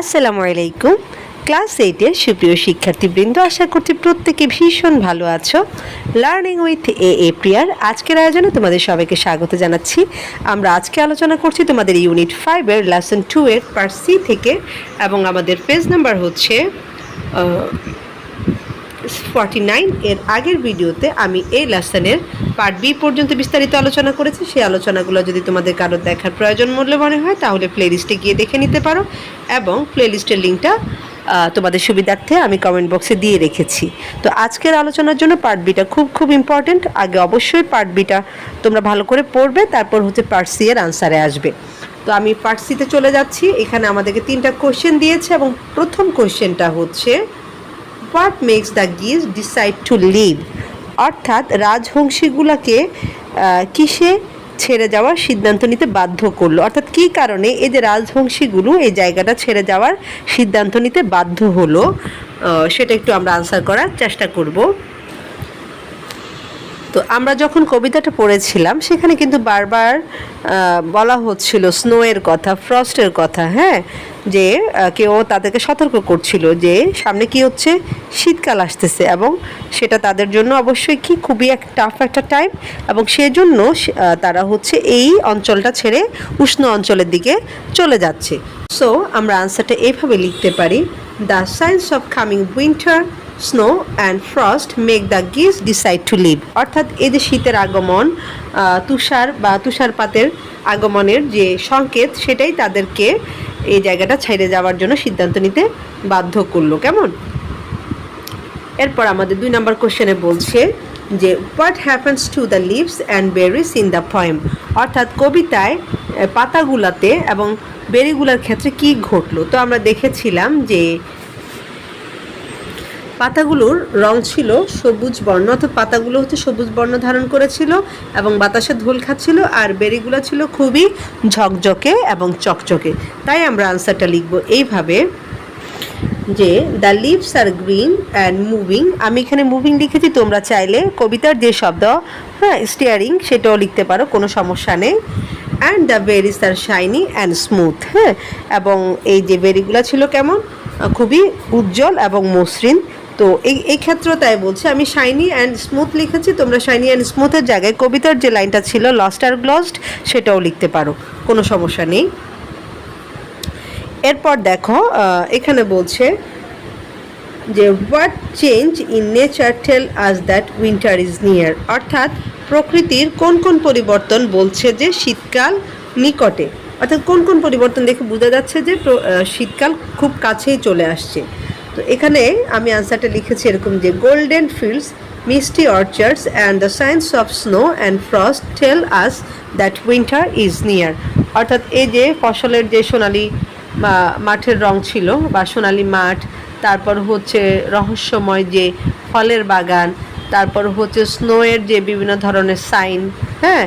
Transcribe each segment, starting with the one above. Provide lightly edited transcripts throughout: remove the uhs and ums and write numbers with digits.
আসসালামু আলাইকুম। ক্লাস 8-এর সুপ্রিয় শিক্ষার্থীবৃন্দ, আশা করছি প্রত্যেকে ভীষণ ভালো আছো। লার্নিং উইথ এ প্রিয়ার আজকের আয়োজনে তোমাদের সবাইকে স্বাগত জানাচ্ছি। আমরা আজকে আলোচনা করছি তোমাদের ইউনিট 5-এর লেসন 2-এর পার্ট সি থেকে, এবং আমাদের পেজ নাম্বার হচ্ছে 49। এর আগের ভিডিওতে আমি এই লেসনের পার্ট বি পর্যন্ত বিস্তারিত আলোচনা করেছি। সেই আলোচনাগুলো যদি তোমাদের কারোর দেখার প্রয়োজন মনে হয় তাহলে প্লেলিস্টে গিয়ে দেখে নিতে পারো, এবং প্লেলিস্টের লিঙ্কটা তোমাদের সুবিধার্থে আমি কমেন্ট বক্সে দিয়ে রেখেছি। তো আজকের আলোচনার জন্য পার্ট বিটা খুব ইম্পর্টেন্ট। আগে অবশ্যই পার্ট বিটা তোমরা ভালো করে পড়বে, তারপর হচ্ছে পার্ট সি এর আনসারে আসবে। তো আমি পার্ট সিতে চলে যাচ্ছি। এখানে আমাদেরকে 3টা কোশ্চেন দিয়েছে, এবং প্রথম কোশ্চেনটা হচ্ছে হোয়াট মেক্স দ্য গিজ ডিসাইড টু লিভ, অর্থাৎ রাজবংশীগুলোকে কিসে ছেড়ে যাওয়ার সিদ্ধান্ত নিতে বাধ্য করলো, অর্থাৎ কী কারণে এই যে রাজবংশীগুলো এই জায়গাটা ছেড়ে যাওয়ার সিদ্ধান্ত নিতে বাধ্য হলো, সেটা একটু আমরা আনসার করার চেষ্টা করব। তো আমরা যখন কবিতাটা পড়েছিলাম সেখানে কিন্তু বারবার বলা হচ্ছিল স্নোয়ের কথা, ফ্রস্টের কথা, হ্যাঁ, যে কেউ তাদেরকে সতর্ক করছিল যে সামনে কি হচ্ছে, শীতকাল আসতেছে, এবং সেটা তাদের জন্য অবশ্যই কি খুবই টাফ একটা টাইম, এবং সেজন্য তারা হচ্ছে এই অঞ্চলটা ছেড়ে উষ্ণ অঞ্চলের দিকে চলে যাচ্ছে। সো আমরা আনসারটা এইভাবে লিখতে পারি, the signs of coming winter, snow and frost make the গিজ ডিসাইড টু লিভ, অর্থাৎ এই যে শীতের আগমন, তুষার বা তুষারপাতের আগমনের যে সংকেত, সেটাই তাদেরকে এই জায়গাটা ছেড়ে যাওয়ার জন্য সিদ্ধান্ত নিতে বাধ্য করলো। কেমন? এরপর আমাদের 2 নম্বর কোশ্চেনে বলছে যে what happens to the leaves and berries in the poem, অর্থাৎ কবিতায় পাতাগুলাতে এবং বেরিগুলার ক্ষেত্রে কি ঘটলো। তো আমরা দেখেছিলাম যে পাতাগুলোর রং ছিল সবুজ বর্ণ, অর্থাৎ পাতাগুলো হচ্ছে সবুজ বর্ণ ধারণ করেছিল এবং বাতাসে ধুল খাচ্ছিল, আর বেরিগুলো ছিল খুবই ঝকঝকে এবং চকচকে। তাই আমরা আনসারটা লিখব এইভাবে যে the leaves are green and moving. আমি এখানে মুভিং লিখেছি, তোমরা চাইলে কবিতার যে শব্দ স্টিয়ারিং সেটাও লিখতে পারো, কোনো সমস্যা নেই। And the berries are shiny and smooth, হ্যাঁ, এবং এই যে বেরিগুলো ছিল কেমন, খুবই উজ্জ্বল এবং মসৃণ। তো এই ক্ষেত্রে তাই বলছে, আমি শাইনি অ্যান্ড স্মুথ লিখেছি, তোমরা শাইনি অ্যান্ড স্মুথের জায়গায় কবিতার যে লাইনটা ছিল লস্ট আর গ্লসড সেটাও লিখতে পারো, কোনো সমস্যা নেই। এরপর দেখো এখানে বলছে যে what change in nature tell us that winter is near, অর্থাৎ প্রকৃতির কোন পরিবর্তন বলছে যে শীতকাল নিকটে, অর্থাৎ কোন পরিবর্তন দেখে বোঝা যাচ্ছে যে শীতকাল খুব কাছেই চলে আসছে। তো এখানে আমি আনসারটা লিখেছি এরকম যে golden fields, misty orchards and the signs of snow and frost tell us that winter is near, অর্থাৎ এই যে ফসলের যে সোনালি মাঠের রং ছিল বা সোনালি মাঠ, তারপর হচ্ছে রহস্যময় যে ফলের বাগান, তারপর হচ্ছে স্নোয়ের যে বিভিন্ন ধরনের সাইন, হ্যাঁ,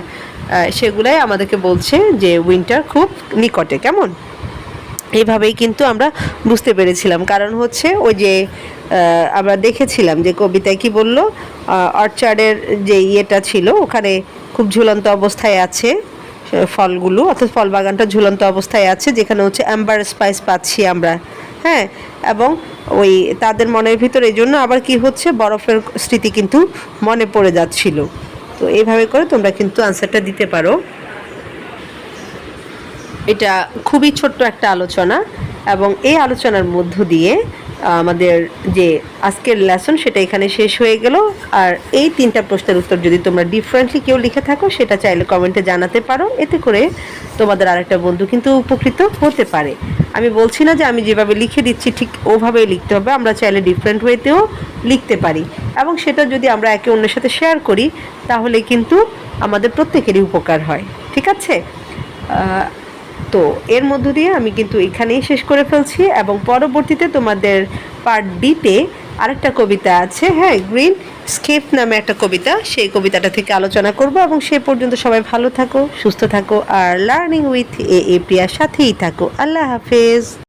সেগুলাই আমাদেরকে বলছে যে উইন্টার খুব নিকটে। কেমন? এইভাবেই কিন্তু আমরা বুঝতে পেরেছিলাম, কারণ হচ্ছে ওই যে আমরা দেখেছিলাম যে কবিতায় কি বললো, অর্চার্ডের যে ইয়েটা ছিল ওখানে খুব ঝুলন্ত অবস্থায় আছে ফলগুলো, অর্থাৎ ফল বাগানটা ঝুলন্ত অবস্থায় আছে, যেখানে হচ্ছে অ্যাম্বার স্পাইস পাচ্ছি আমরা, হ্যাঁ, এবং ওই তাদের মনের ভিতরে এই জন্য আবার কি হচ্ছে, বরফের স্মৃতি কিন্তু মনে পড়ে যাচ্ছিল। তো এইভাবে করে তোমরা কিন্তু আনসারটা দিতে পারো। এটা খুবই ছোট্ট একটা আলোচনা, এবং এই আলোচনার মধ্য দিয়ে আমাদের যে আজকের লেসন সেটা এখানে শেষ হয়ে গেল। আর এই 3টা প্রশ্নের উত্তর যদি তোমরা ডিফারেন্টলি কেউ লিখে থাকো সেটা চাইলে কমেন্টে জানাতে পারো, এতে করে তোমাদের আরেকটা বন্ধু কিন্তু উপকৃত হতে পারে। আমি বলছি না যে আমি যেভাবে লিখে দিচ্ছি ঠিক ওভাবেই লিখতে হবে, আমরা চাইলে ডিফারেন্ট ওয়েতেও লিখতে পারি, এবং সেটা যদি আমরা একে অন্যের সাথে শেয়ার করি তাহলে কিন্তু আমাদের প্রত্যেকেরই উপকার হয়। ঠিক আছে? তো এর মধ্য দিয়ে আমি কিন্তু এখানেই শেষ করে ফেলছি, এবং পরবর্তীতে তোমাদের পার্ট ডিতে আরেকটা কবিতা আছে, হ্যাঁ, গ্রিন স্কেপ নামে একটা কবিতা, সেই কবিতাটা থেকে আলোচনা করব। এবং সে পর্যন্ত সবাই ভালো থাকো, সুস্থ থাকো, আর লার্নিং উইথ এ প্রিয়ার সাথেই থাকো। আল্লাহ হাফেজ।